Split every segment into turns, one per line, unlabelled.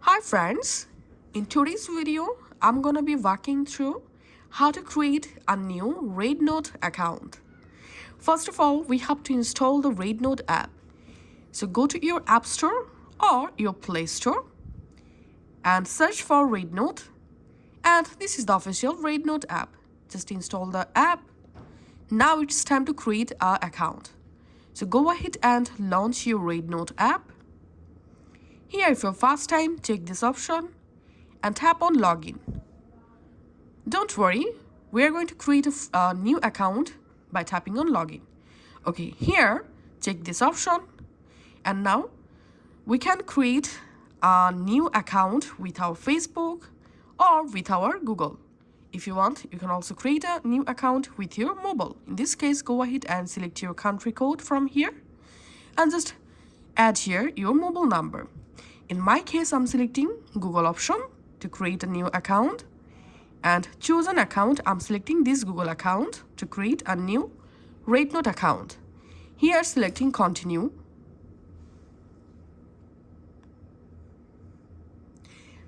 Hi friends, in today's video, I'm gonna be walking through how to create a new Rednote account. First of all, we have to install the Rednote app. So go to your App Store or your Play Store and search for Rednote. And this is the official Rednote app. Just install the app. Now it's time to create an account. So go ahead and launch your Rednote app. Here, if you're first time, check this option and tap on login. Don't worry, we are going to create a new account by tapping on login. Okay, here, check this option. And now we can create a new account with our Facebook or with our Google. If you want, you can also create a new account with your mobile. In this case, go ahead and select your country code from here and just add here your mobile number. In my case, I'm selecting Google option to create a new account and choose an account. I'm selecting this Google account to create a new Rednote account. Here, selecting continue.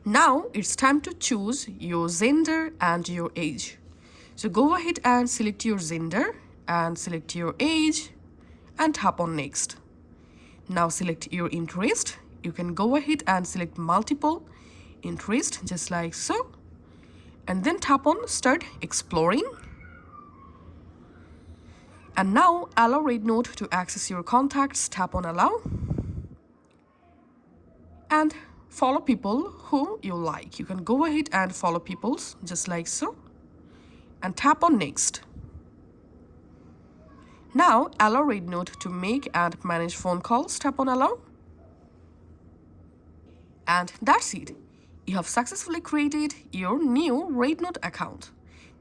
Now it's time to choose your gender and your age. So go ahead and select your gender and select your age and tap on next. Now select your interest. You can go ahead and select multiple interest just like so. And then tap on start exploring. And now allow Rednote to access your contacts. Tap on allow. And follow people who you like. You can go ahead and follow people just like so. And tap on next. Now allow Rednote to make and manage phone calls. Tap on allow. And that's it. You have successfully created your new Rednote account.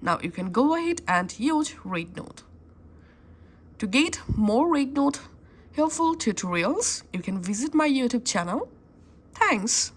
Now you can go ahead and use Rednote. To get more Rednote helpful tutorials, you can visit my YouTube channel. Thanks.